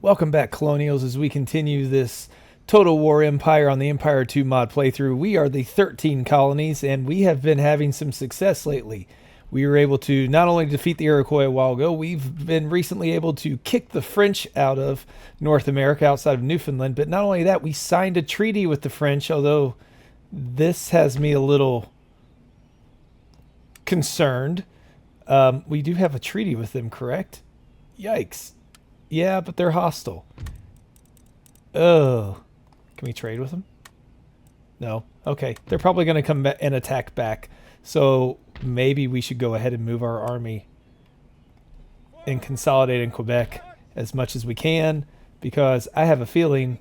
Welcome back, Colonials, as we continue this Total War Empire on the Empire 2 mod playthrough. We are the 13 colonies, and we have been having some success lately. We were able to not only defeat the Iroquois a while ago, we've been recently able to kick the French out of North America outside of Newfoundland, but not only that, we signed a treaty with the French, although this has me a little concerned. We do have a treaty with them, correct? Yikes. Yeah, but they're hostile. Oh. Can we trade with them? No. Okay. They're probably going to come back and attack back. So maybe we should go ahead and move our army and consolidate in Quebec as much as we can, because I have a feeling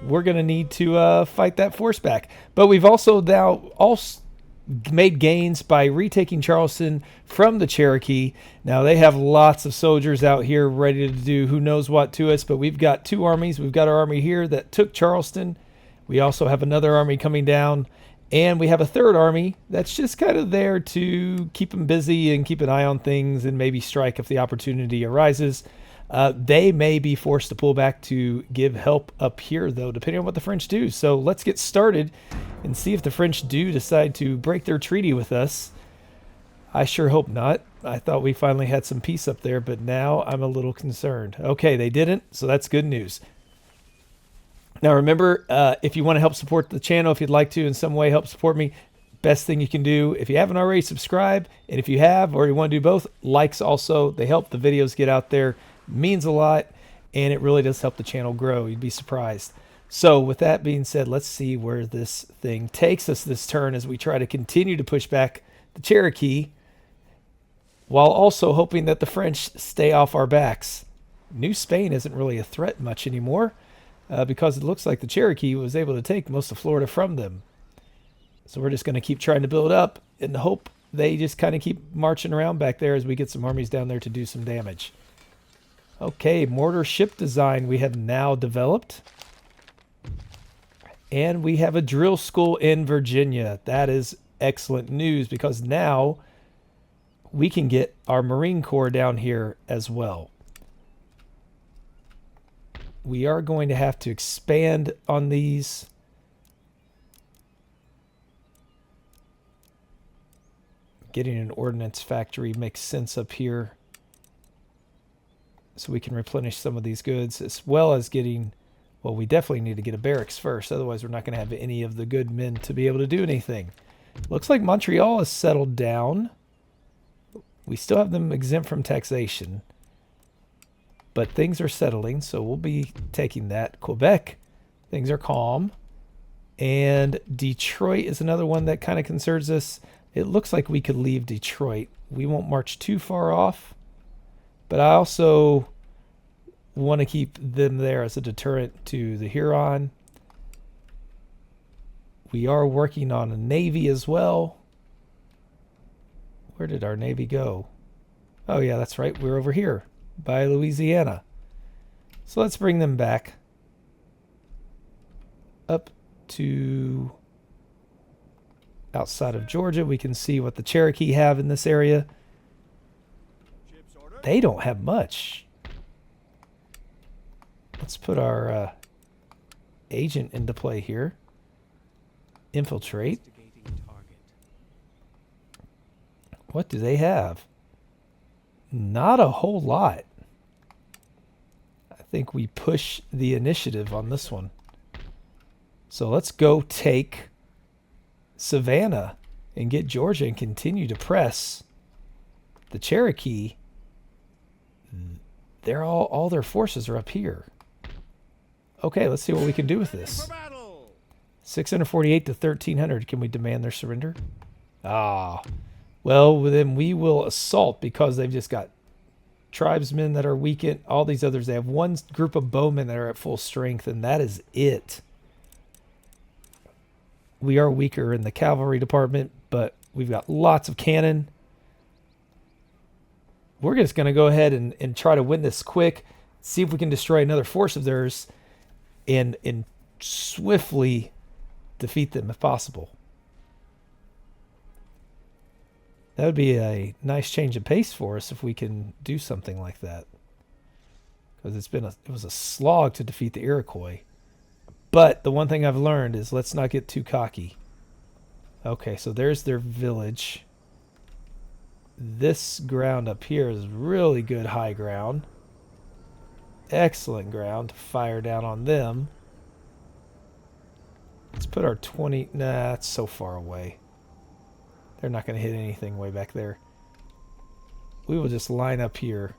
we're going to need to fight that force back. But we've also now made gains by retaking Charleston from the Cherokee. Now they have lots of soldiers out here ready to do who knows what to us, but we've got two armies. We've got our army here that took Charleston. We also have another army coming down, and we have a third army that's just kind of there to keep them busy and keep an eye on things and maybe strike if the opportunity arises. They may be forced to pull back to give help up here, though, depending on what the French do. So let's get started and see if the French do decide to break their treaty with us. I sure hope not. I thought we finally had some peace up there, but now I'm a little concerned. Okay, they didn't, so that's good news. Now remember, if you want to help support the channel, if you'd like to in some way help support me, best thing you can do, if you haven't already, subscribe. And if you have, or you want to do both, likes also. They help the videos get out there. Means a lot, and it really does help the channel grow. You'd be surprised. So with that being said, let's see where this thing takes us this turn as we try to continue to push back the Cherokee, while also hoping that the French stay off our backs. New Spain isn't really a threat much anymore, because it looks like the Cherokee was able to take most of Florida from them. So we're just going to keep trying to build up and hope they just kind of keep marching around back there as we get some armies down there to do some damage. Okay, mortar ship design we have now developed. And we have a drill school in Virginia. That is excellent news, because now we can get our Marine Corps down here as well. We are going to have to expand on these. Getting an ordnance factory makes sense up here, so we can replenish some of these goods, as well as getting, well, we definitely need to get a barracks first, otherwise we're not going to have any of the good men to be able to do anything. Looks like Montreal has settled down. We still have them exempt from taxation, but things are settling, so we'll be taking that. Quebec, things are calm. And Detroit is another one that kind of concerns us. It looks like we could leave Detroit. We won't march too far off, but I also want to keep them there as a deterrent to the Huron. We are working on a navy as well. Where did our navy go? Oh yeah, that's right. We're over here by Louisiana. So let's bring them back up to outside of Georgia. We can see what the Cherokee have in this area. They don't have much. Let's put our agent into play here. Infiltrate. What do they have? Not a whole lot. I think we push the initiative on this one. So let's go take Savannah and get Georgia and continue to press the Cherokee. They're all their forces are up here. Okay, let's see what we can do with this. 648 to 1300. Can we demand their surrender? Ah, well, then we will assault, because they've just got tribesmen that are weakened. All these others, they have one group of bowmen that are at full strength, and that is it. We are weaker in the cavalry department, but we've got lots of cannon. We're just going to go ahead and try to win this quick, see if we can destroy another force of theirs, and swiftly defeat them if possible. That would be a nice change of pace for us if we can do something like that. because it was a slog to defeat the Iroquois. But the one thing I've learned is let's not get too cocky. Okay, so there's their village. This ground up here is really good high ground. Excellent ground to fire down on them. Let's put our 20... Nah, it's so far away. They're not going to hit anything way back there. We will just line up here.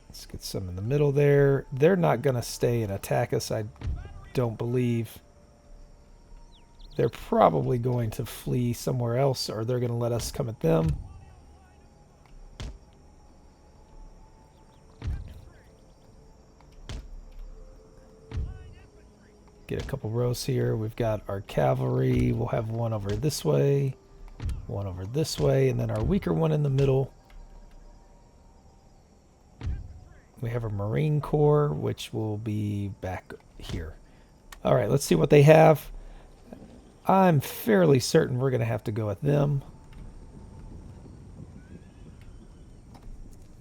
Let's get some in the middle there. They're not going to stay and attack us, I don't believe. They're probably going to flee somewhere else, or they're going to let us come at them. Get a couple rows here. We've got our cavalry. We'll have one over this way, one over this way, and then our weaker one in the middle. We have a Marine Corps, which will be back here. All right, let's see what they have. I'm fairly certain we're going to have to go at them.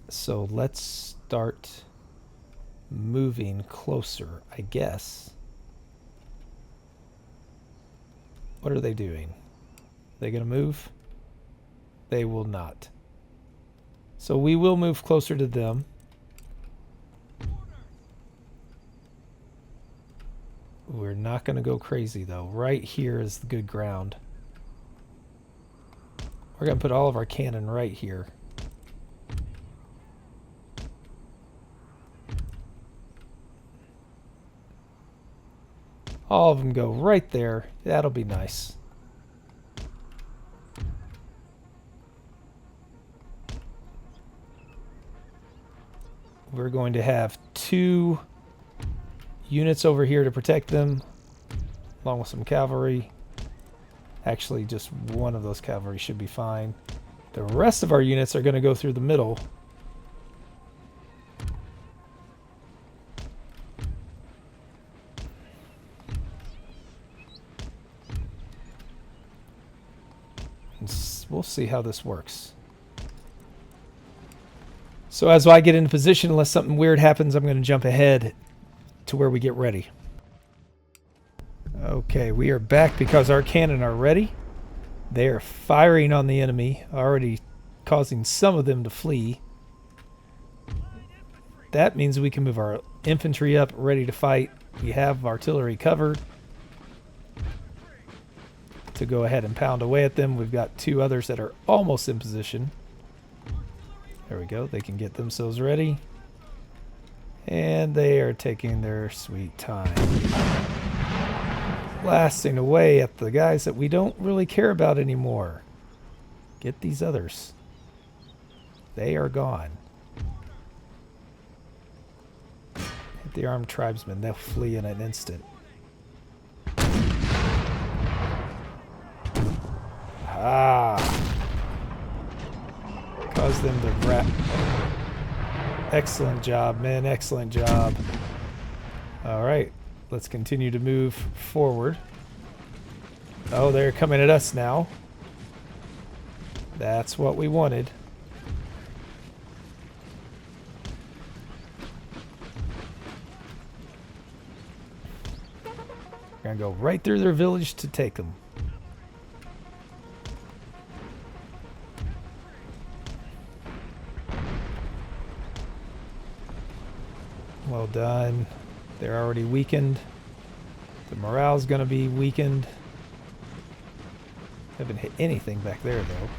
So let's start moving closer, I guess. What are they doing? Are they going to move? They will not. So we will move closer to them. We're not going to go crazy, though. Right here is the good ground. We're going to put all of our cannon right here. All of them go right there. That'll be nice. We're going to have 2 units over here to protect them, along with some cavalry. Actually, just one of those cavalry should be fine. The rest of our units are going to go through the middle. We'll see how this works. So as I get into position, unless something weird happens, I'm going to jump ahead to where we get ready. Okay, we are back because our cannon are ready. They are firing on the enemy, already causing some of them to flee. That means we can move our infantry up, ready to fight. We have artillery covered to go ahead and pound away at them. We've got 2 others that are almost in position. There we go. They can get themselves ready. And they are taking their sweet time. Blasting away at the guys that we don't really care about anymore. Get these others. They are gone. Hit the armed tribesmen. They'll flee in an instant. Ah! Cause them to wrap. Excellent job, men. Excellent job. All right. Let's continue to move forward. Oh, they're coming at us now. That's what we wanted. We're going to go right through their village to take them. Well done. They're already weakened. The morale's going to be weakened. Haven't hit anything back there, though.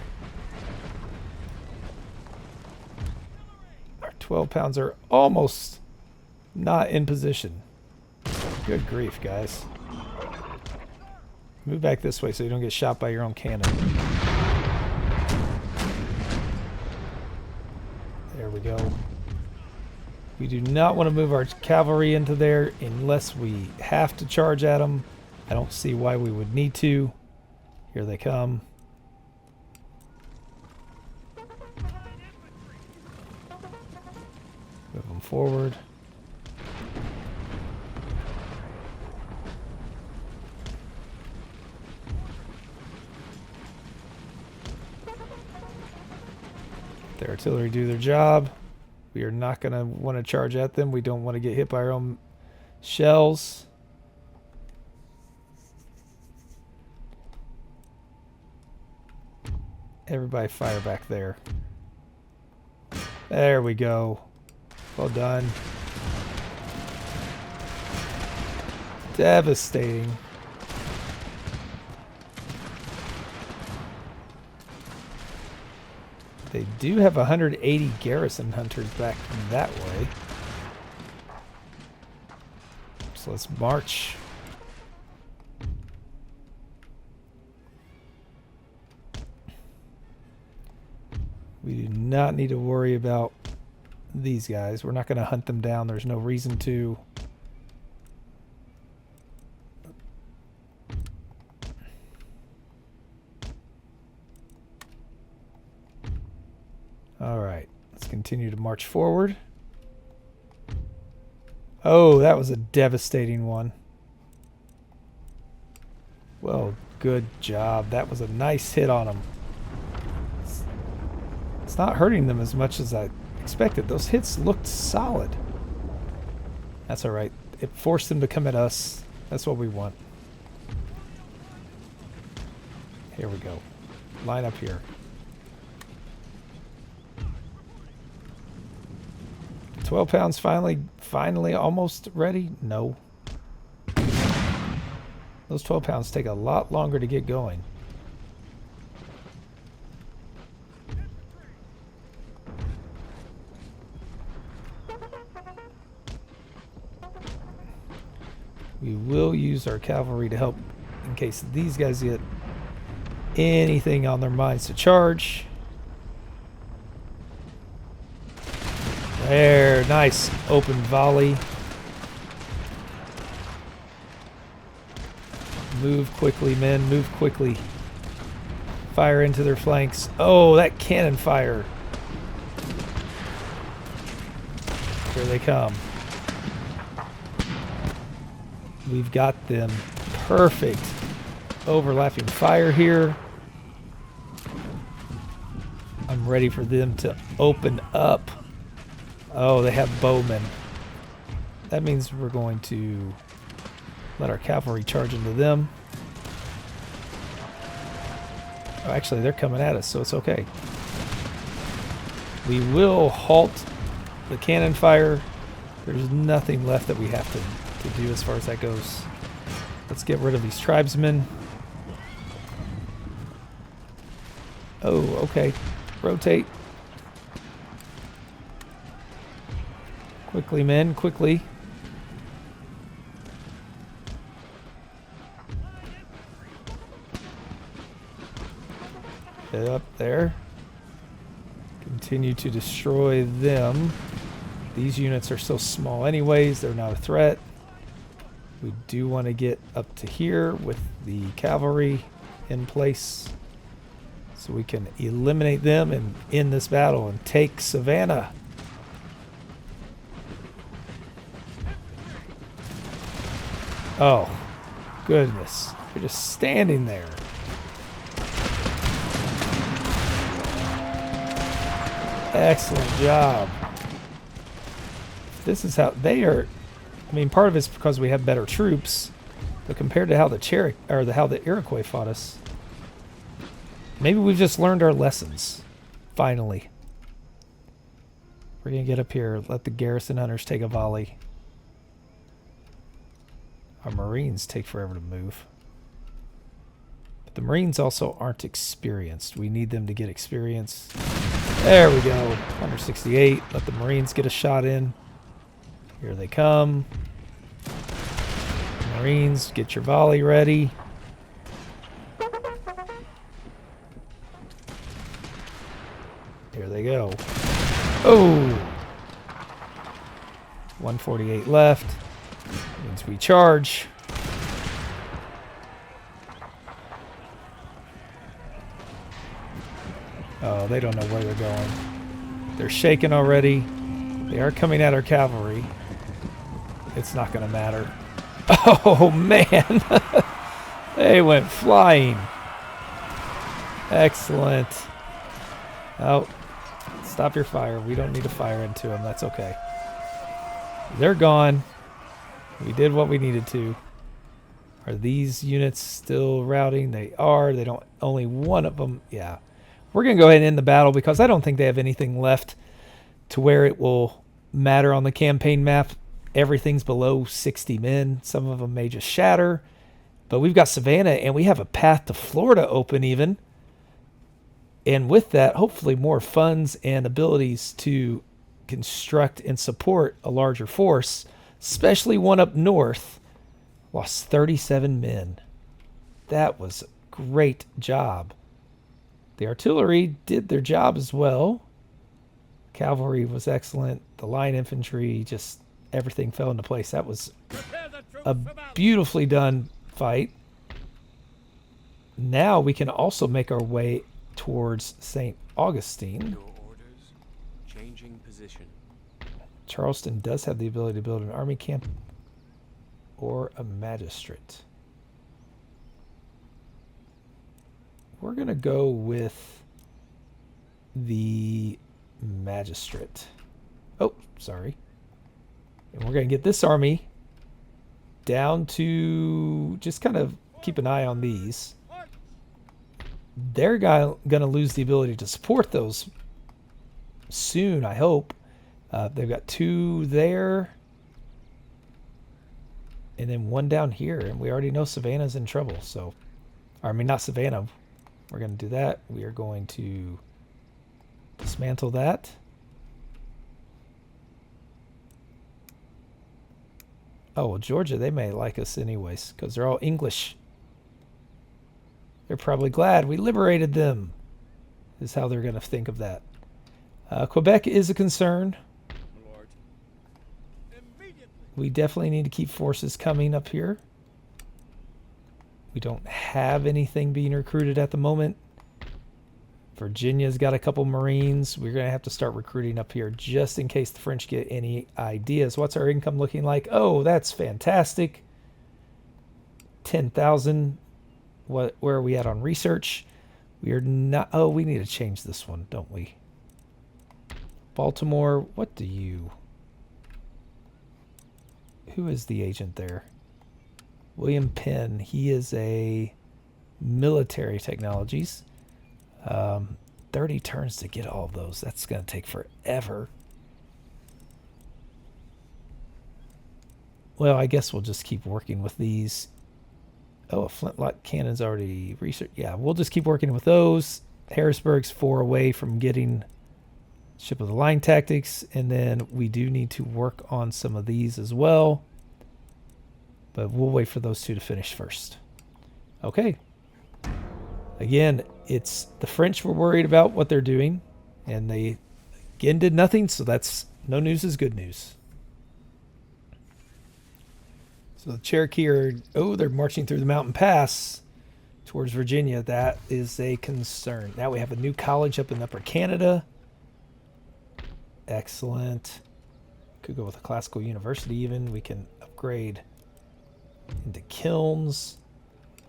Our 12 pounds are almost not in position. Good grief, guys. Move back this way so you don't get shot by your own cannon. There we go. We do not want to move our cavalry into there unless we have to charge at them. I don't see why we would need to. Here they come. Move them forward. The artillery do their job. We are not going to want to charge at them. We don't want to get hit by our own shells. Everybody fire back there. There we go. Well done. Devastating. They do have 180 garrison hunters back that way. So let's march. We do not need to worry about these guys. We're not going to hunt them down. There's no reason to. All right, let's continue to march forward. Oh, that was a devastating one. Well, good job. That was a nice hit on them. It's not hurting them as much as I expected. Those hits looked solid. That's all right. It forced them to come at us. That's what we want. Here we go. Line up here. 12 pounds finally almost ready? No. Those 12 pounds take a lot longer to get going. We will use our cavalry to help in case these guys get anything on their minds to charge. There, nice open volley. Move quickly, men, move quickly. Fire into their flanks. Oh, that cannon fire. Here they come. We've got them. Perfect overlapping fire here. I'm ready for them to open up. Oh, they have bowmen. That means we're going to let our cavalry charge into them. Oh, actually, they're coming at us, so it's okay. We will halt the cannon fire. There's nothing left that we have to do as far as that goes. Let's get rid of these tribesmen. Oh, okay. Rotate. Quickly, men, quickly. Get up there. Continue to destroy them. These units are so small anyways, they're not a threat. We do want to get up to here with the cavalry in place so we can eliminate them and end this battle and take Savannah. Oh, goodness. You're just standing there. Excellent job. This is how they are. I mean, part of it's because we have better troops, but compared to how the Cherokee or how the Iroquois fought us, maybe we've just learned our lessons. Finally, we're gonna get up here. Let the garrison hunters take a volley. Our Marines take forever to move. But the Marines also aren't experienced. We need them to get experience. There we go. 168. Let the Marines get a shot in. Here they come. Marines, get your volley ready. Here they go. Oh! 148 left. Means we charge. Oh, they don't know where they're going. They're shaking already. They are coming at our cavalry. It's not going to matter. Oh, man. They went flying. Excellent. Oh, let's Stop your fire. We don't need to fire into them. That's okay. They're gone. We did what we needed to. Are these units still routing? They are. They don't. Only one of them. Yeah. We're going to go ahead and end the battle because I don't think they have anything left to where it will matter on the campaign map. Everything's below 60 men. Some of them may just shatter. But we've got Savannah, and we have a path to Florida open even. And with that, hopefully more funds and abilities to construct and support a larger force, especially one up north. Lost 37 men. That was a great job. The artillery did their job as well. Cavalry was excellent. The line infantry, just everything fell into place. That was a beautifully done fight. Now we can also make our way towards St. Augustine. Changing position. Charleston does have the ability to build an army camp or a magistrate. We're going to go with the magistrate. Oh, sorry. And we're going to get this army down to just kind of keep an eye on these. They're going to lose the ability to support those soon, I hope. They've got 2 there. And then 1 down here. And we already know Savannah's in trouble. So, I mean, not Savannah. We're going to do that. We are going to dismantle that. Oh, well, Georgia, they may like us anyways because they're all English. They're probably glad we liberated them, is how they're going to think of that. Quebec is a concern. Lord. We definitely need to keep forces coming up here. We don't have anything being recruited at the moment. Virginia's got a couple Marines. We're going to have to start recruiting up here just in case the French get any ideas. What's our income looking like? Oh, that's fantastic. 10,000. Where are we at on research? We are not. Oh, we need to change this one, don't we? Baltimore, what do you? Who is the agent there? William Penn. He is a military technologies. 30 turns to get all of those. That's going to take forever. Well, I guess we'll just keep working with these. Oh, a flintlock cannon's already researched. Yeah, we'll just keep working with those. Harrisburg's 4 away from getting ship of the line tactics. And then we do need to work on some of these as well. But we'll wait for those 2 to finish first. Okay. Again, it's the French were worried about what they're doing. And they, again, did nothing. So that's no news is good news. So the Cherokee are, oh, they're marching through the mountain pass towards Virginia. That is a concern. Now we have a new college up in Upper Canada. Excellent. Could go with a classical university even. We can upgrade into kilns.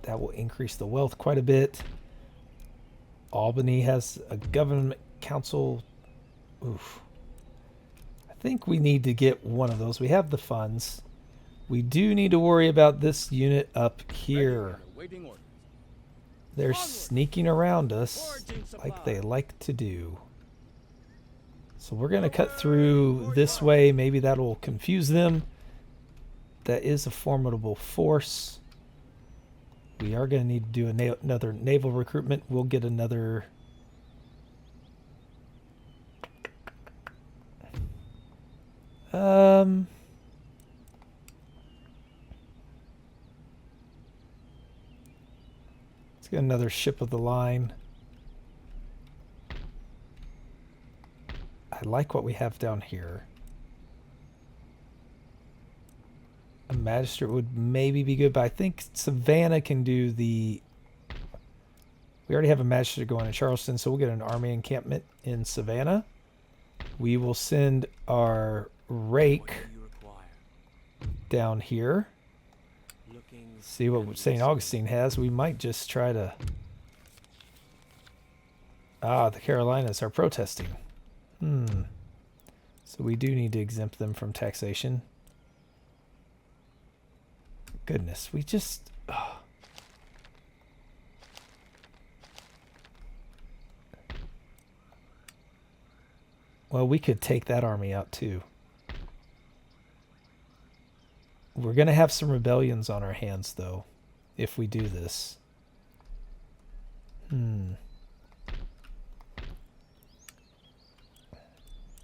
That will increase the wealth quite a bit. Albany has a government council. Oof. I think we need to get one of those. We have the funds. We do need to worry about this unit up here. They're sneaking around us like they like to do. So we're going to cut through this way. Maybe that'll confuse them. That is a formidable force. We are going to need to do another naval recruitment. We'll get another... Let's get another ship of the line. I like what we have down here. A magistrate would maybe be good, but I think Savannah can do the... We already have a magistrate going in Charleston, so we'll get an army encampment in Savannah. We will send our rake down here. See what St. Augustine has. We might just try to... Ah, the Carolinas are protesting. So we do need to exempt them from taxation. Goodness, we just... Well, we could take that army out too. We're going to have some rebellions on our hands, though, if we do this.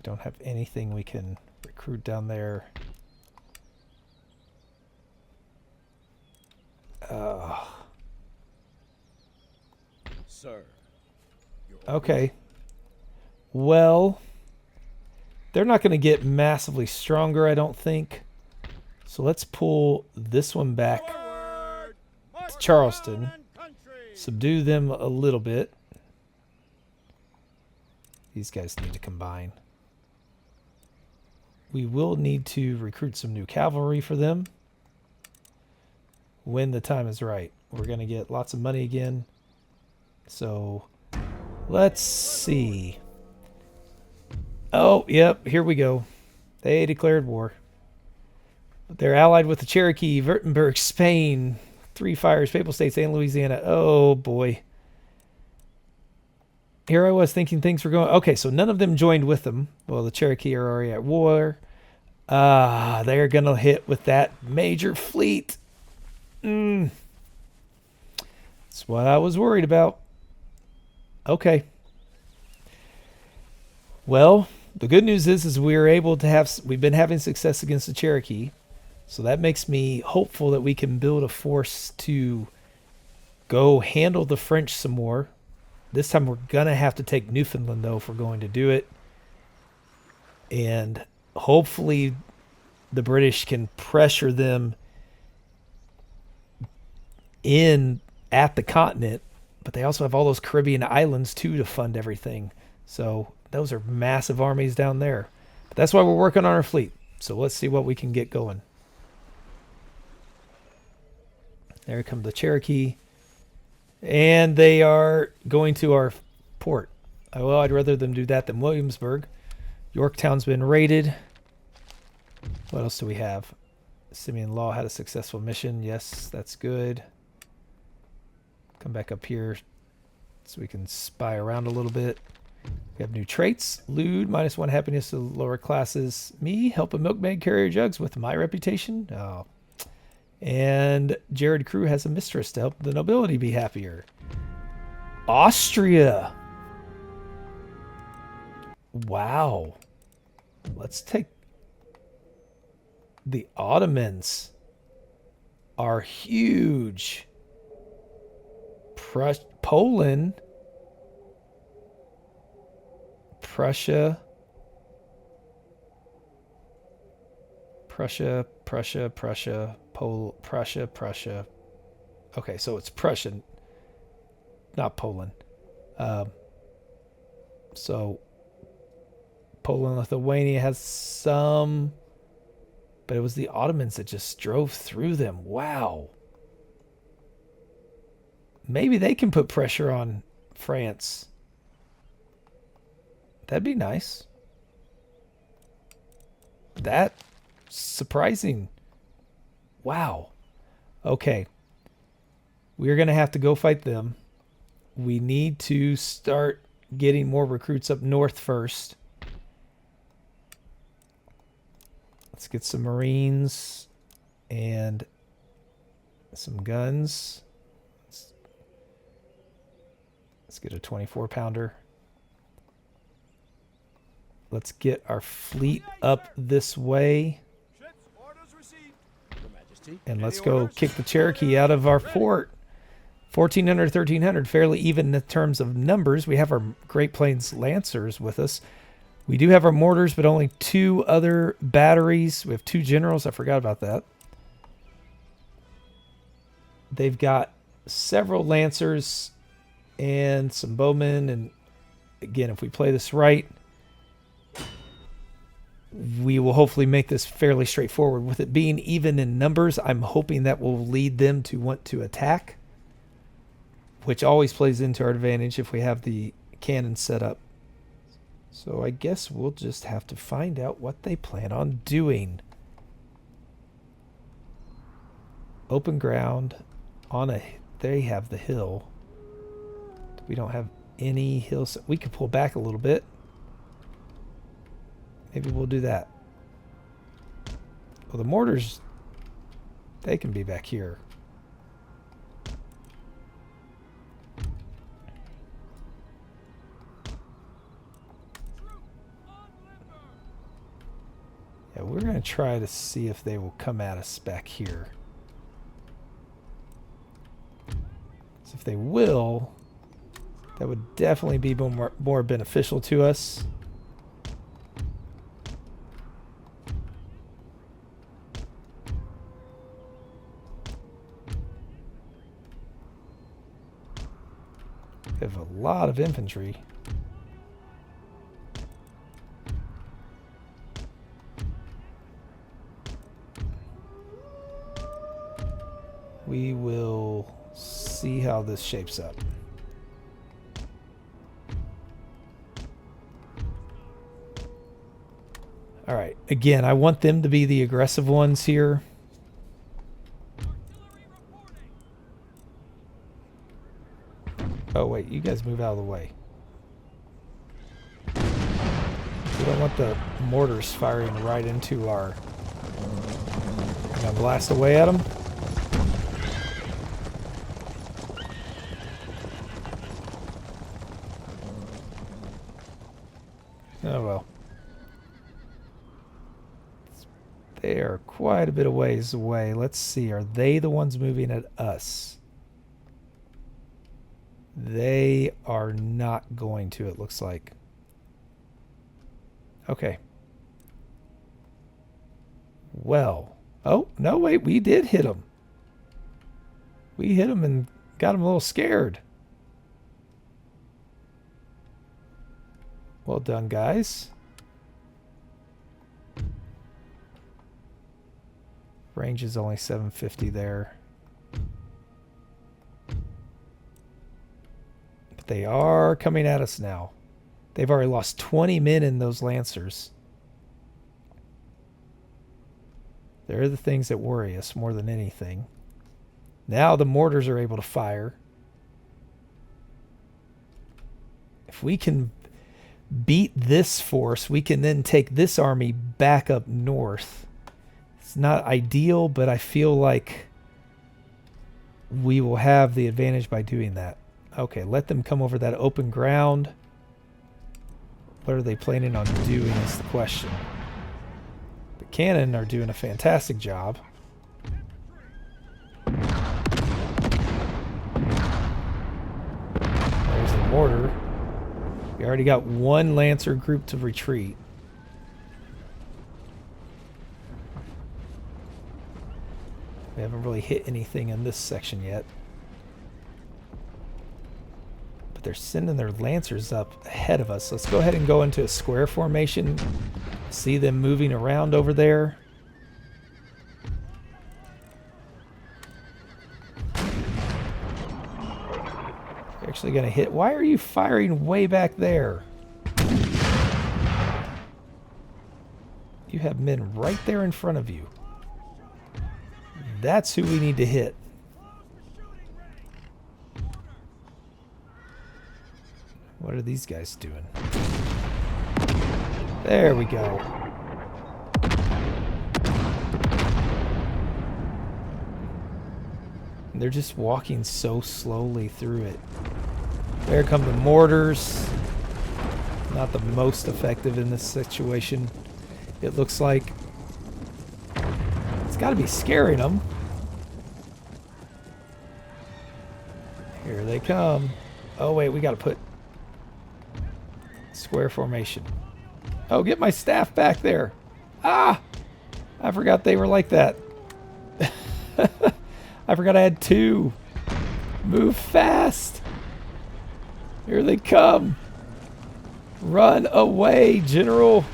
Don't have anything we can recruit down there. Sir. Okay. Well, they're not going to get massively stronger, I don't think. So let's pull this one back to Charleston. Subdue them a little bit. These guys need to combine. We will need to recruit some new cavalry for them when the time is right. We're going to get lots of money again. So let's see. Oh, yep, here we go. They declared war. They're allied with the Cherokee, Württemberg, Spain, Three Fires, Papal States, and Louisiana. Oh, boy. Here I was thinking things were going... Okay, so none of them joined with them. Well, the Cherokee are already at war. They're going to hit with that major fleet. That's what I was worried about. Okay. Well, the good news is we were able to have... We've been having success against the Cherokee. So that makes me hopeful that we can build a force to go handle the French some more. This time we're going to have to take Newfoundland, though, if we're going to do it. And hopefully the British can pressure them in at the continent. But they also have all those Caribbean islands, too, to fund everything. So those are massive armies down there. But that's why we're working on our fleet. So let's see what we can get going. There come the Cherokee. And they are going to our port. Well, I'd rather them do that than Williamsburg. Yorktown's been raided. What else do we have? Simeon Law had a successful mission. Yes, that's good. Come back up here so we can spy around a little bit. We have new traits. Lewd, -1 happiness to lower classes. Me, help a milkmaid carry her jugs with my reputation. Oh. And Jared Crew has a mistress to help the nobility be happier. Austria. Wow. Let's take... The Ottomans are huge. Poland. Prussia. Prussia. Okay, so it's Prussian, not Poland. So Poland, Lithuania has some, but it was the Ottomans that just drove through them. Wow. Maybe they can put pressure on France. That'd be nice. That's surprising. Wow. Okay. We're going to have to go fight them. We need to start getting more recruits up north first. Let's get some Marines and some guns. Let's get a 24-pounder. Let's get our fleet up this way. And let's go kick the Cherokee out of our fort. 1,400, 1,300, fairly even in terms of numbers. We have our Great Plains Lancers with us. We do have our mortars, but only 2 other batteries. We have 2 generals. I forgot about that. They've got several Lancers and some bowmen. And again, if we play this right, we will hopefully make this fairly straightforward. With it being even in numbers, I'm hoping that will lead them to want to attack, which always plays into our advantage if we have the cannon set up. So I guess we'll just have to find out what they plan on doing. Open ground on a... They have the hill. We don't have any hills. We could pull back a little bit. Maybe we'll do that. Well, the mortars, they can be back here. Yeah, we're going to try to see if they will come at us back here. So if they will, that would definitely be more beneficial to us. We have a lot of infantry. We will see how this shapes up. All right. Again, I want them to be the aggressive ones here. Oh, wait. You guys move out of the way. We don't want the mortars firing right into our... I'm going to blast away at them. Oh, well. They are quite a bit of ways away. Let's see. Are they the ones moving at us? They are not going to, it looks like. Okay. Well. Oh, no, wait. We did hit them. We hit them and got them a little scared. Well done, guys. Range is only 750 there. But they are coming at us now. They've already lost 20 men in those Lancers. They're the things that worry us more than anything. Now the mortars are able to fire. If we can beat this force, we can then take this army back up north. It's not ideal, but I feel like we will have the advantage by doing that. Okay, let them come over that open ground. What are they planning on doing is the question. The cannon are doing a fantastic job. There's the mortar. We already got one Lancer group to retreat. We haven't really hit anything in this section yet. But they're sending their Lancers up ahead of us. Let's go ahead and go into a square formation. See them moving around over there. You're actually going to hit. Why are you firing way back there? You have men right there in front of you. That's who we need to hit. What are these guys doing? There we go. They're just walking so slowly through it. There come the mortars. Not the most effective in this situation. It looks like it's got to be scaring them. Here they come. Oh wait, we got to put square formation. Oh, get my staff back there. Ah! I forgot they were like that. I forgot I had two. Move fast. Here they come. Run away, General.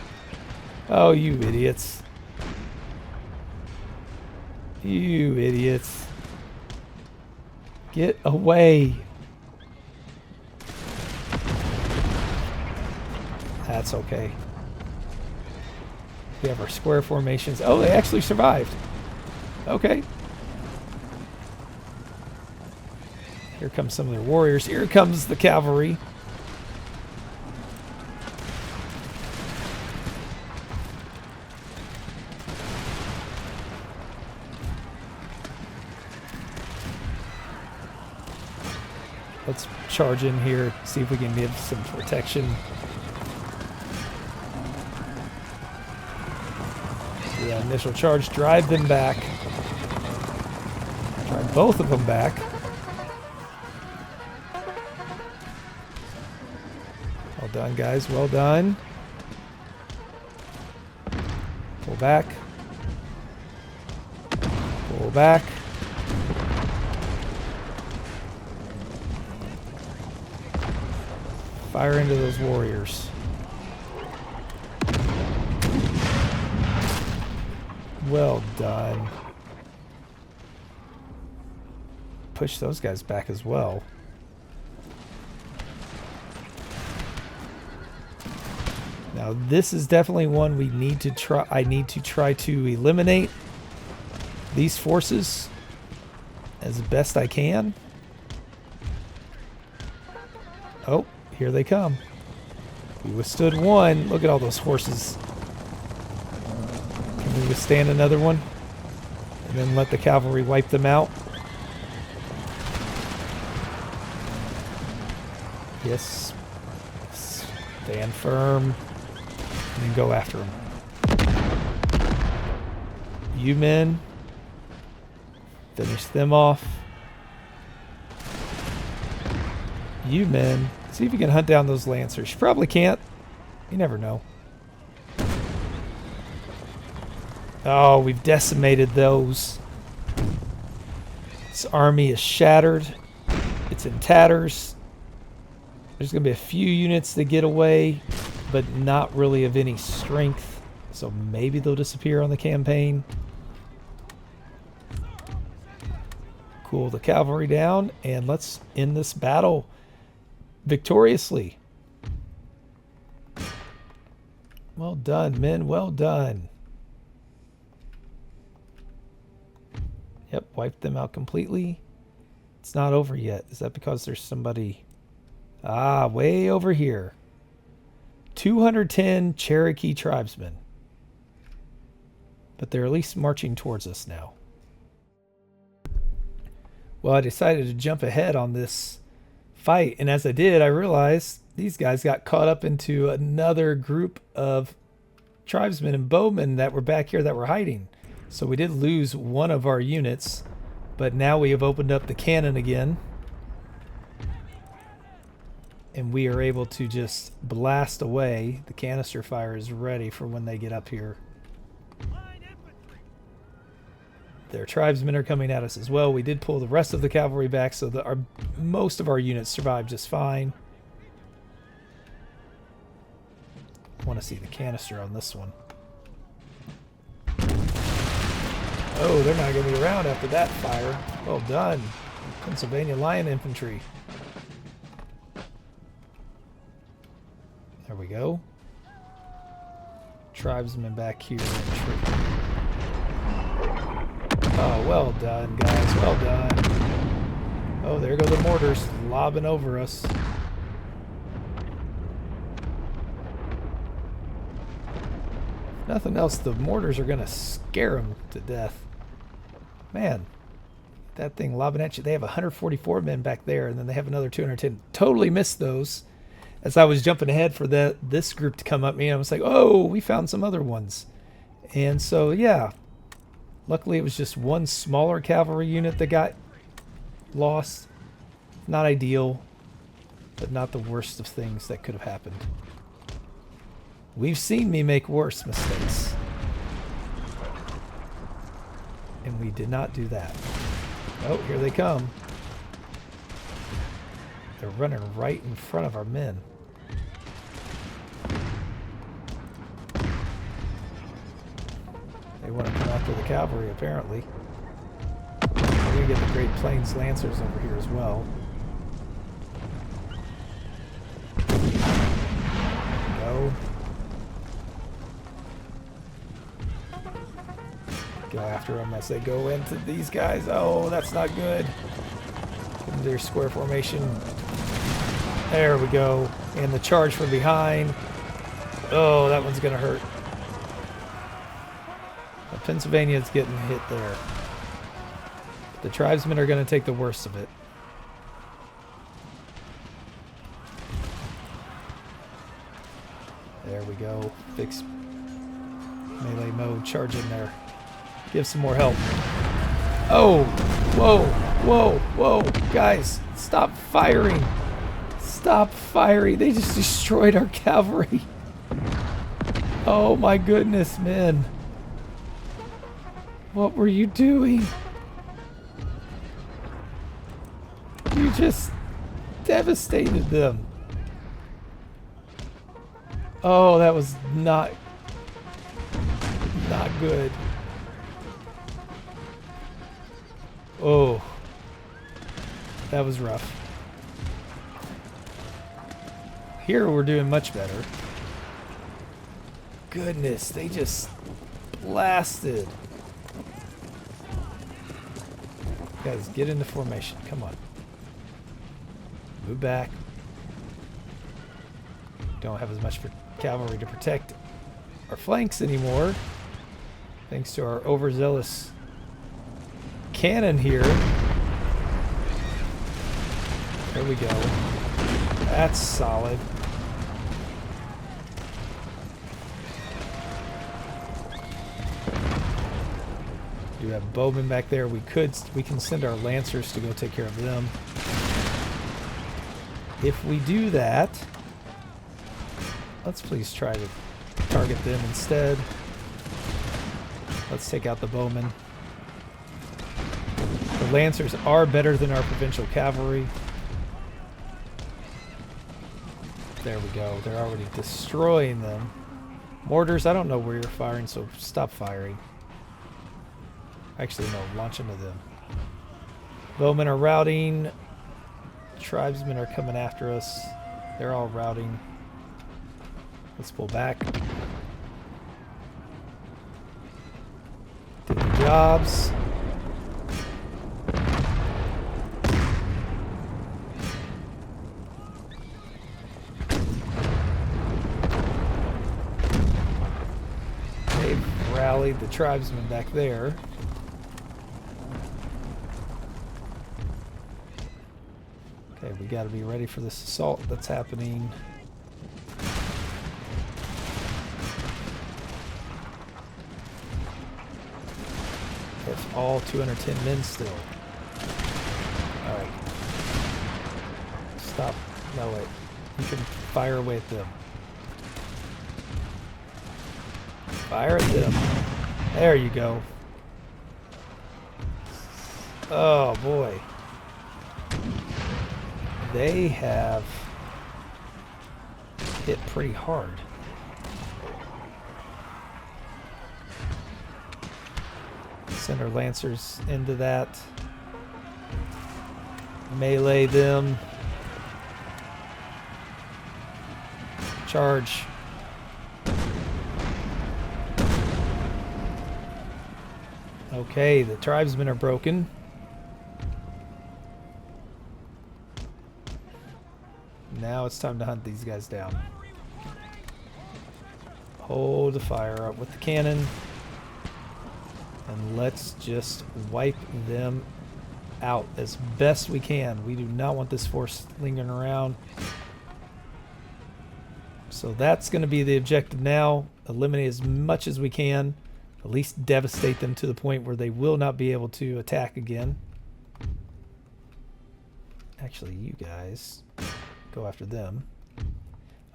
Oh, you idiots. You idiots. Get away. That's okay. We have our square formations. Oh, they actually survived. Okay. Here comes some of their warriors. Here comes the cavalry. Let's charge in here, see if we can give some protection. Yeah, initial charge, drive them back. Drive both of them back. Well done, guys, well done. Pull back. Pull back. Fire into those warriors. Well done. Push those guys back as well. Now this is definitely one we need to try. I need to try to eliminate these forces as best I can. Oh, here they come. We withstood one. Look at all those horses. Can we withstand another one? And then let the cavalry wipe them out? Yes. Stand firm. And then go after them. You men. Finish them off. You men. See if you can hunt down those lancers. You probably can't. You never know. Oh, we've decimated those. This army is shattered. It's in tatters. There's going to be a few units that get away, but not really of any strength. So maybe they'll disappear on the campaign. Cool the cavalry down, and let's end this battle victoriously. Well done, men. Well done. Yep, wiped them out completely. It's not over yet. Is that because there's somebody... Ah, way over here. 210 Cherokee tribesmen. But they're at least marching towards us now. Well, I decided to jump ahead on this fight, and as I did, I realized these guys got caught up into another group of tribesmen and bowmen that were back here that were hiding. So we did lose one of our units, but now we have opened up the cannon again, and we are able to just blast away. The canister fire is ready for when they get up here. Their tribesmen are coming at us as well. We did pull the rest of the cavalry back, so that most of our units survived just fine. I want to see the canister on this one. Oh, they're not going to be around after that fire. Well done, Pennsylvania Lion Infantry. There we go. Tribesmen back here. Oh, well done, guys. Well done. Oh, there go the mortars lobbing over us. Nothing else, the mortars are going to scare them to death. Man, that thing lobbing at you. They have 144 men back there, and then they have another 210. Totally missed those. As I was jumping ahead for this group to come up me, I was like, oh, we found some other ones. And so, yeah. Luckily, it was just one smaller cavalry unit that got lost. Not ideal, but not the worst of things that could have happened. We've seen me make worse mistakes. And we did not do that. Oh, here they come. They're running right in front of our men. They want to come after the cavalry, apparently. We're going to get the Great Plains Lancers over here as well. There we go. Go after them as they go into these guys. Oh, that's not good. Get into their square formation. There we go. And the charge from behind. Oh, that one's going to hurt. Pennsylvania's getting hit there. The tribesmen are going to take the worst of it. There we go. Fix melee mode. Charge in there. Give some more help. Oh! Whoa! Whoa! Whoa! Guys, stop firing! Stop firing! They just destroyed our cavalry! Oh my goodness, man! What were you doing? You just devastated them. Oh, that was not good. Oh, that was rough. Here we're doing much better. Goodness, they just blasted. Guys, get into formation. Come on. Move back. Don't have as much cavalry to protect our flanks anymore. Thanks to our overzealous cannon here. There we go. That's solid. You have bowmen back there. We can send our lancers to go take care of them. If we do that, let's please try to target them instead. Let's take out the bowmen. The lancers are better than our provincial cavalry. There we go. They're already destroying them. Mortars, I don't know where you're firing, so stop firing. Actually, no, launch into them. Bowmen are routing. Tribesmen are coming after us. They're all routing. Let's pull back. Did the jobs. They've rallied the tribesmen back there. Okay, we got to be ready for this assault that's happening. That's all 210 men still. Alright. Stop. No, wait. You can fire away at them. Fire at them. There you go. Oh, boy. They have hit pretty hard. Send our lancers into that. Melee them. Charge. Okay, the tribesmen are broken. Now it's time to hunt these guys down. Hold the fire up with the cannon. And let's just wipe them out as best we can. We do not want this force lingering around. So that's going to be the objective now. Eliminate as much as we can. At least devastate them to the point where they will not be able to attack again. Actually, you guys go after them.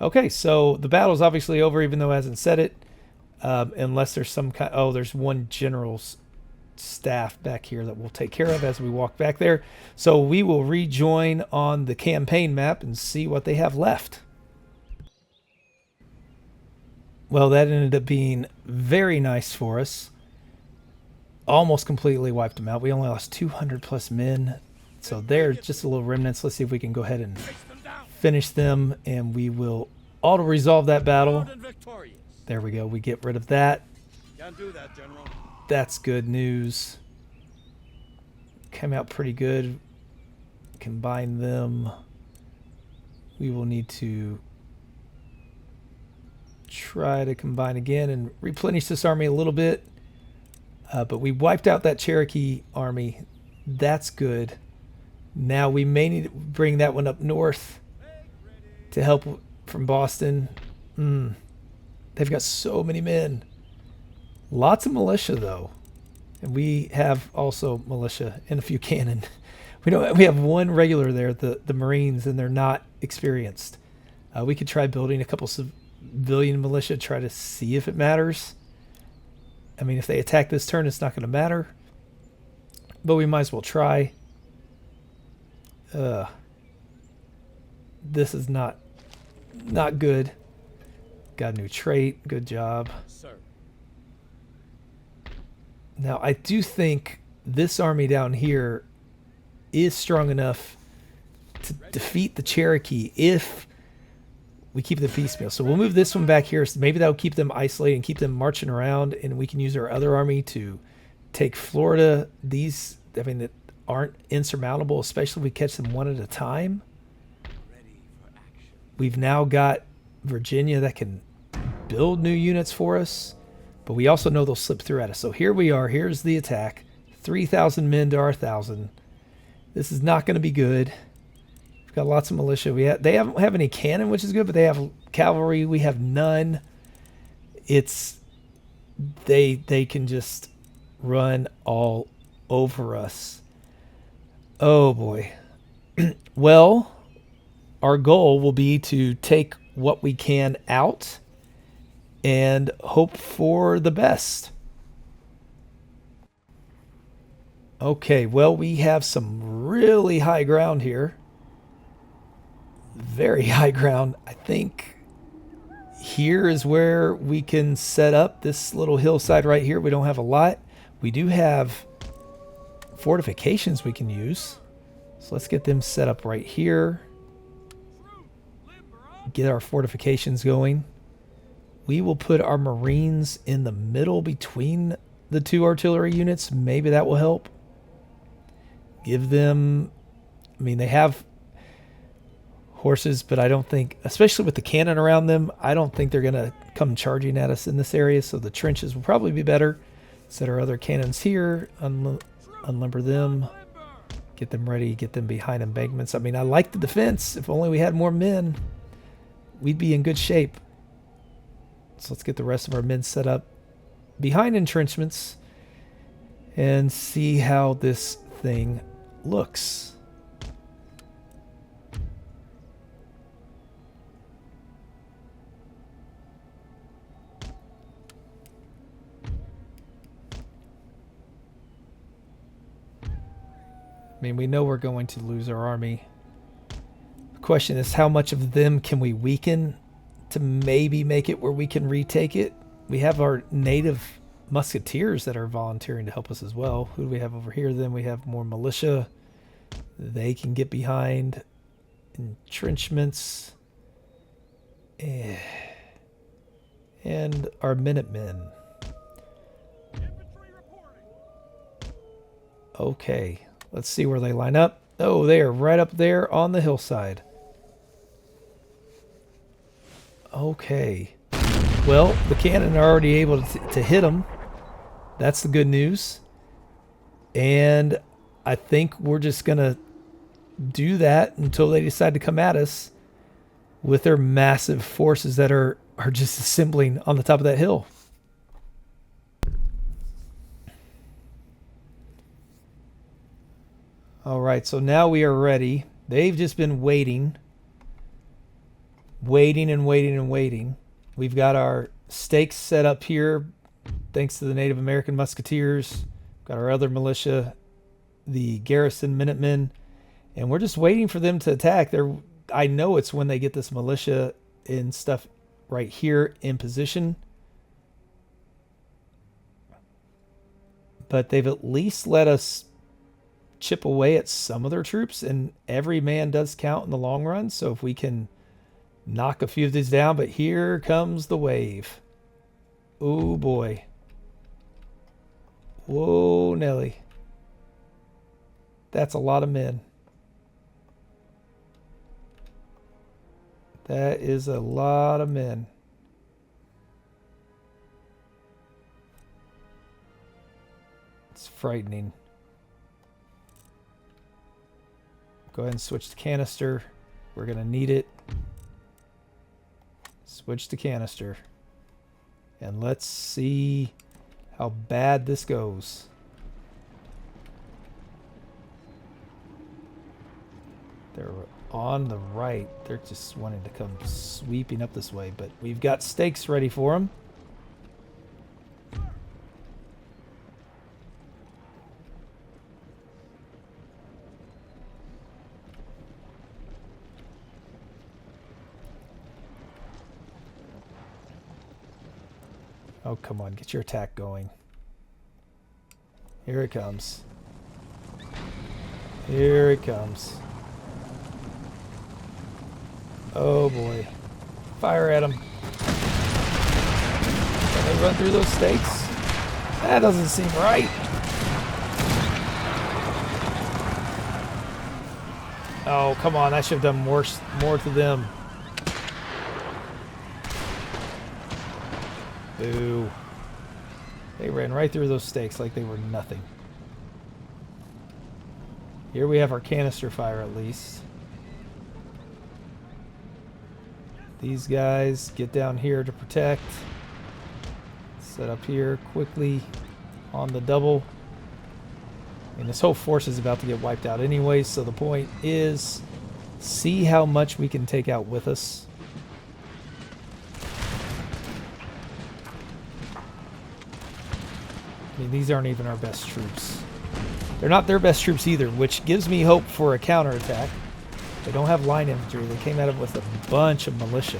Okay, so the battle's obviously over, even though it hasn't said it. Unless there's some kind... Oh, there's one general's staff back here that we'll take care of as we walk back there. So we will rejoin on the campaign map and see what they have left. Well, that ended up being very nice for us. Almost completely wiped them out. We only lost 200 plus men. So they're just a little remnants. Let's see if we can go ahead and finish them, and we will auto-resolve that battle. There we go. We get rid of that. Can't do that, General. That's good news. Came out pretty good. Combine them. We will need to try to combine again and replenish this army a little bit. But we wiped out that Cherokee army. That's good. Now we may need to bring that one up north to help from Boston. They've got so many men. Lots of militia though. And we have also militia and a few cannon. We have one regular there, the Marines, and they're not experienced. We could try building a couple civilian militia, try to see if it matters. I mean, if they attack this turn, it's not going to matter. But we might as well try. This is not good. Got a new trait. Good job. Sir. Now, I do think this army down here is strong enough to defeat the Cherokee if we keep the piecemeal. So we'll move this one back here. So maybe that will keep them isolated and keep them marching around, and we can use our other army to take Florida. These, I mean, that aren't insurmountable, especially if we catch them one at a time. Ready for action. We've now got Virginia that can build new units for us, but we also know they'll slip through at us. So here we are. Here's the attack. 3,000 men to our 1,000. This is not going to be good. We've got lots of militia. They don't have any cannon, which is good, but they have cavalry. We have none. They can just run all over us. Oh boy. Well, our goal will be to take what we can out and hope for the best. Okay, well, we have some really high ground here. Very high ground. I think here is where we can set up this little hillside right here. We don't have a lot. We do have fortifications we can use. So let's get them set up right here. Get our fortifications going. We will put our Marines in the middle between the two artillery units. Maybe that will help. Give them, I mean, they have horses, but I don't think, especially with the cannon around them, I don't think they're going to come charging at us in this area. So the trenches will probably be better. Set our other cannons here, unlimber them, get them ready, get them behind embankments. I mean, I like the defense. If only we had more men, we'd be in good shape. So let's get the rest of our men set up behind entrenchments and see how this thing looks. I mean, we know we're going to lose our army. The question is, how much of them can we weaken to maybe make it where we can retake it? We have our native musketeers that are volunteering to help us as well. Who do we have over here? Then we have more militia. They can get behind entrenchments. And our Minutemen. Okay. Let's see where they line up. Oh, they are right up there on the hillside. Okay. Well, the cannon are already able to hit them. That's the good news. And I think we're just going to do that until they decide to come at us with their massive forces that are just assembling on the top of that hill. All right, so now we are ready. They've just been waiting and waiting. We've got our stakes set up here, thanks to the Native American Musketeers. Got our other militia, the Garrison Minutemen, and we're just waiting for them to attack. I know it's when they get this militia and stuff right here in position. But they've at least let us chip away at some of their troops, and every man does count in the long run. So if we can knock a few of these down, but here comes the wave. Oh boy. Whoa, Nelly. That's a lot of men. That is a lot of men. It's frightening. Go ahead and switch to canister. We're going to need it. Switch to canister. And let's see how bad this goes. They're on the right. They're just wanting to come sweeping up this way, but we've got stakes ready for them. Oh, come on. Get your attack going. Here it comes. Here it comes. Oh, boy. Fire at them. Can they run through those stakes? That doesn't seem right. Oh, come on. I should have done more to them. Boo. They ran right through those stakes like they were nothing. Here we have our canister fire at least. These guys get down here to protect. Set up here quickly on the double. And this whole force is about to get wiped out anyway, so the point is see how much we can take out with us. I mean, these aren't even our best troops. They're not their best troops either, which gives me hope for a counterattack. They don't have line infantry. They came at it with a bunch of militia.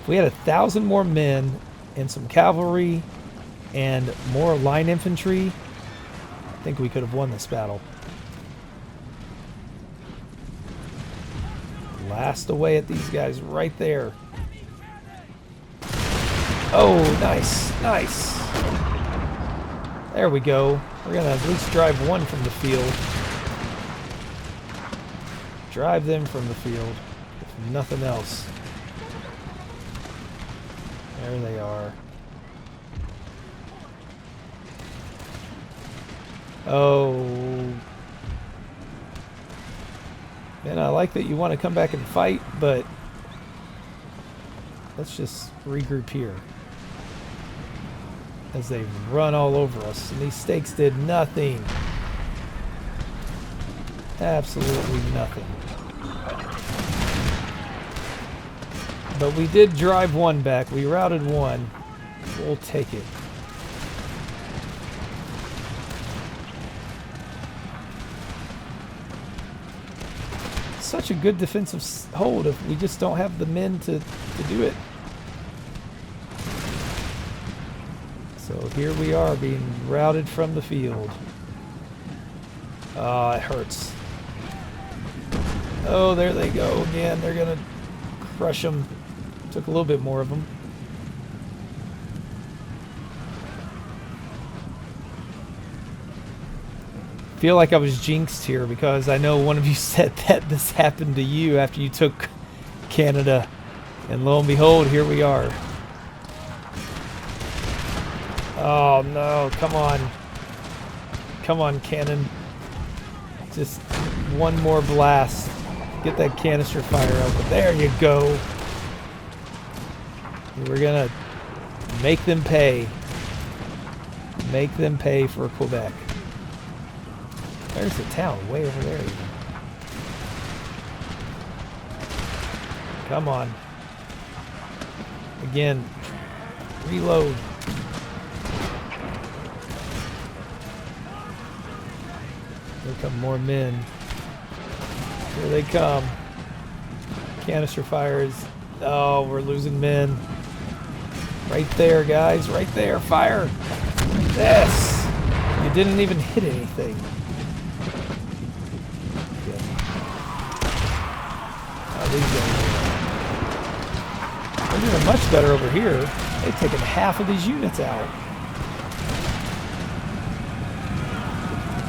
If we had 1,000 more men and some cavalry and more line infantry, I think we could have won this battle. Blast away at these guys right there. Oh, nice, nice. There we go. We're going to at least drive one from the field. Drive them from the field, if nothing else. There they are. Oh. Man, I like that you want to come back and fight, but let's just regroup here. As they run all over us. And these stakes did nothing. Absolutely nothing. But we did drive one back. We routed one. We'll take it. Such a good defensive hold if we just don't have the men to do it. So here we are being routed from the field. Oh, it hurts. Oh, there they go again. They're going to crush them. Took a little bit more of them. Feel like I was jinxed here because I know one of you said that this happened to you after you took Canada. And lo and behold, here we are. Oh no, come on. Come on, cannon. Just one more blast. Get that canister fire open. There you go. We're gonna make them pay. Make them pay for Quebec. There's the town, way over there even. Come on. Again, reload. Here come more men. Here they come. Canister fires. Oh, we're losing men. Right there, guys. Right there. Fire. Yes. You didn't even hit anything. Oh, these guys. They're doing much better over here. They've taken half of these units out.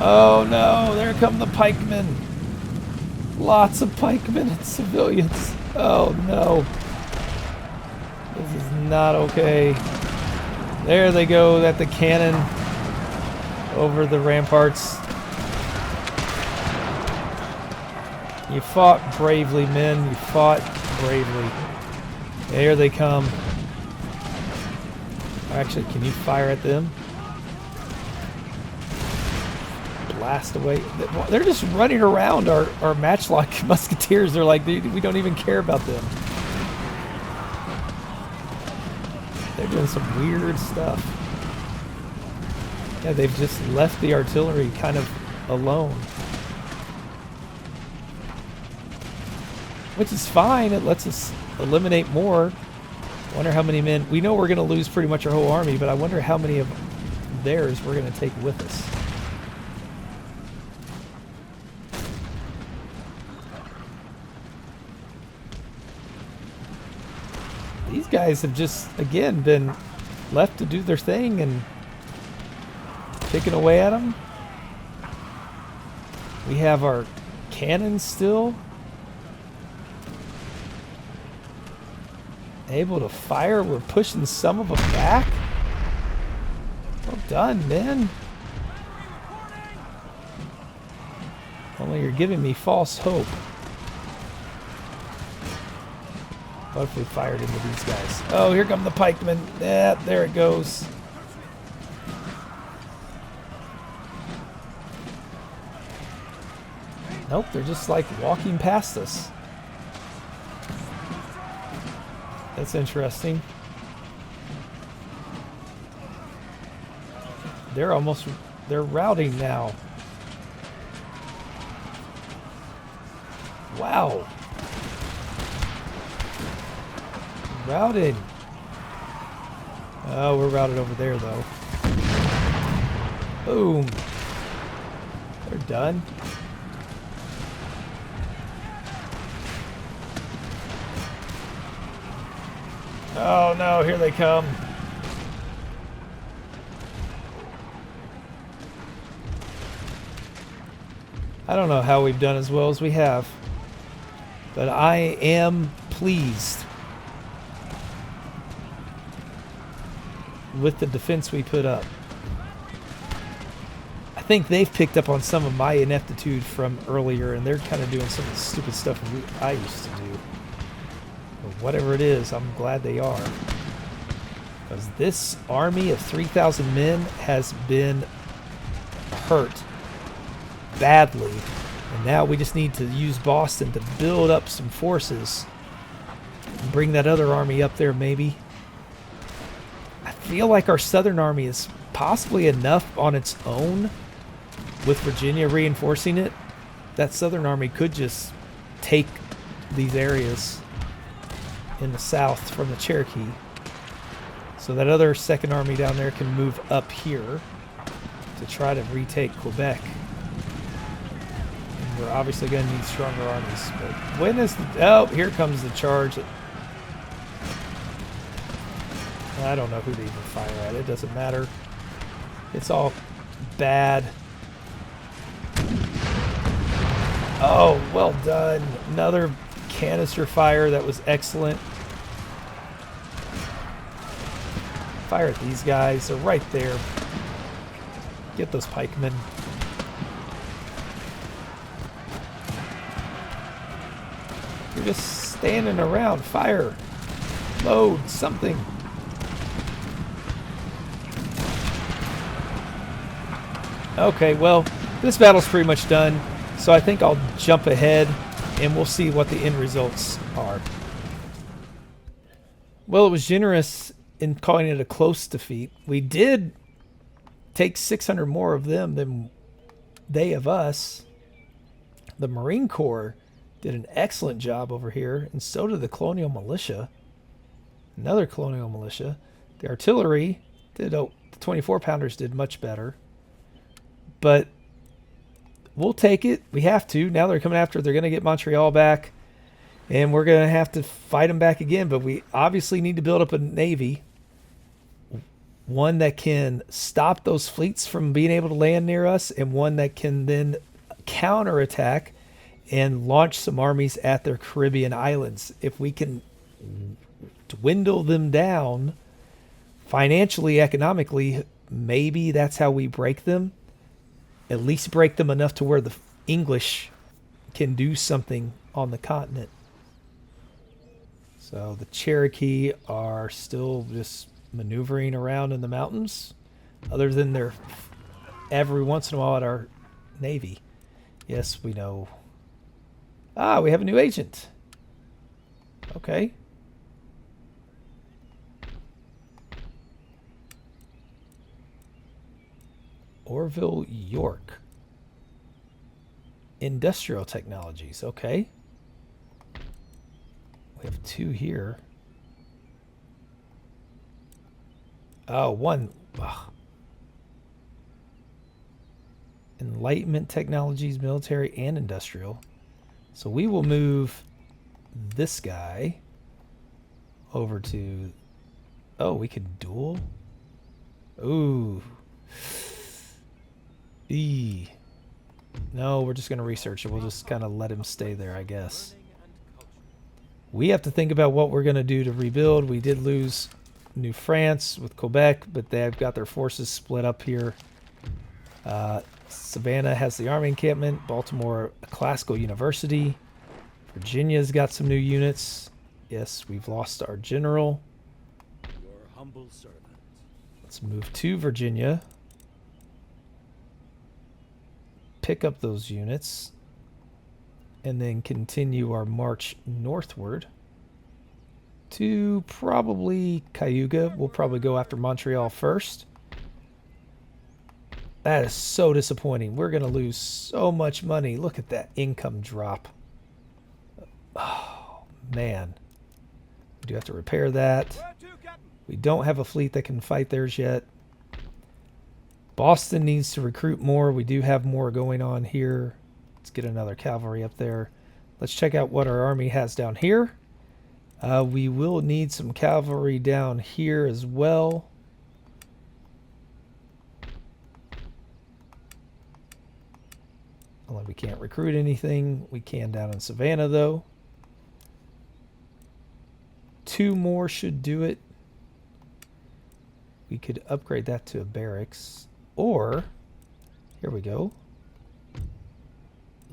Oh no, there come the pikemen. Lots of pikemen and civilians. Oh no. This is not okay. There they go at the cannon over the ramparts. You fought bravely, men. You fought bravely. There they come. Actually, can you fire at them? Blast away. They're just running around our matchlock musketeers. They're like, we don't even care about them. They're doing some weird stuff. Yeah, they've just left the artillery kind of alone. Which is fine. It lets us eliminate more. Wonder how many men. We know we're going to lose pretty much our whole army, but I wonder how many of theirs we're going to take with us. These guys have just, again, been left to do their thing and picking away at them. We have our cannons still. Able to fire. We're pushing some of them back. Well done, man. Only you're giving me false hope. What if we fired into these guys? Oh, here come the pikemen. Yeah, there it goes. Nope, they're just like walking past us. That's interesting. They're routing now. Wow. Routed. Oh, we're routed over there though. Boom. They're done. Oh no, here they come. I don't know how we've done as well as we have, but I am pleased with the defense we put up. I think they've picked up on some of my ineptitude from earlier, and they're kind of doing some of the stupid stuff I used to do. Whatever it is, I'm glad they are. Because this army of 3,000 men has been hurt badly. And now we just need to use Boston to build up some forces. And bring that other army up there, maybe. I feel like our southern army is possibly enough on its own. With Virginia reinforcing it. That southern army could just take these areas in the south from the Cherokee. So that other second army down there can move up here to try to retake Quebec. And we're obviously going to need stronger armies. But when is the... Oh, here comes the charge. I don't know who to even fire at. It doesn't matter. It's all bad. Oh, well done. Another canister fire. That was excellent. Fire at these guys. They're right there. Get those pikemen. You're just standing around. Fire. Load something. Okay, well, this battle's pretty much done. So I think I'll jump ahead and we'll see what the end results are. Well, it was generous in calling it a close defeat. We did take 600 more of them than they of us. The Marine Corps did an excellent job over here, and so did the Colonial Militia. Another Colonial Militia. The artillery did, the 24-pounders did much better. But we'll take it. We have to. Now they're coming after. They're going to get Montreal back. And we're going to have to fight them back again. But we obviously need to build up a navy. one that can stop those fleets from being able to land near us, and one that can then counterattack and launch some armies at their Caribbean islands. If we can dwindle them down financially, economically, maybe that's how we break them. At least break them enough to where the English can do something on the continent. So the Cherokee are still just maneuvering around in the mountains, other than they're every once in a while at our navy. Yes, we know. Ah, we have a new agent. Okay. Orville York. Industrial technologies. Okay. We have 2 here. Oh, 1. Ugh. Enlightenment technologies, military and industrial. So we will move this guy over to... Oh, we could duel? Ooh. E. No, we're just going to research it. We'll just kind of let him stay there, I guess. We have to think about what we're going to do to rebuild. We did lose New France with Quebec, but they've got their forces split up here. Savannah has the army encampment. Baltimore, a classical university. Virginia's got some new units. Yes, we've lost our general. Your humble servant. Let's move to Virginia. Pick up those units. And then continue our march northward to probably Cayuga. We'll probably go after Montreal first. That is so disappointing. We're going to lose so much money. Look at that income drop. Oh, man. We do have to repair that. We don't have a fleet that can fight theirs yet. Boston needs to recruit more. We do have more going on here. Let's get another cavalry up there. Let's check out what our army has down here. We will need some cavalry down here as well. Although we can't recruit anything. We can down in Savannah, though. 2 more should do it. We could upgrade that to a barracks. Or, here we go.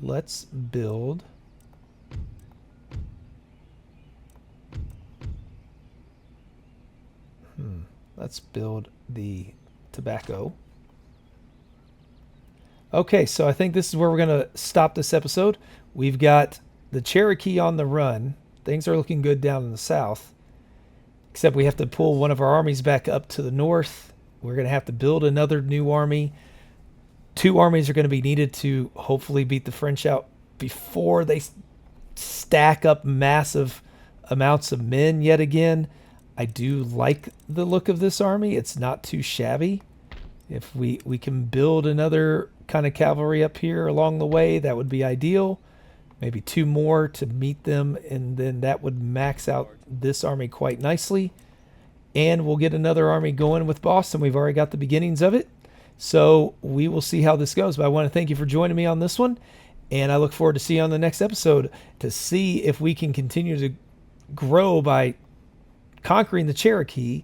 Let's build... Let's build the tobacco. Okay, so I think this is where we're going to stop this episode. We've got the Cherokee on the run. Things are looking good down in the south. Except we have to pull one of our armies back up to the north. We're going to have to build another new army. 2 armies are going to be needed to hopefully beat the French out before they stack up massive amounts of men yet again. I do like the look of this army. It's not too shabby. If we can build another kind of cavalry up here along the way, that would be ideal. Maybe 2 more to meet them, and then that would max out this army quite nicely. And we'll get another army going with Boston. We've already got the beginnings of it. So we will see how this goes. But I want to thank you for joining me on this one. And I look forward to seeing you on the next episode to see if we can continue to grow by conquering the Cherokee,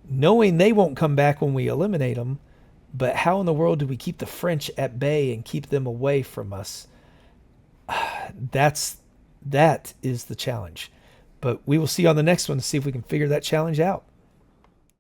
knowing they won't come back when we eliminate them. But how in the world do we keep the French at bay and keep them away from us? That is the challenge. But we will see you on the next one to see if we can figure that challenge out.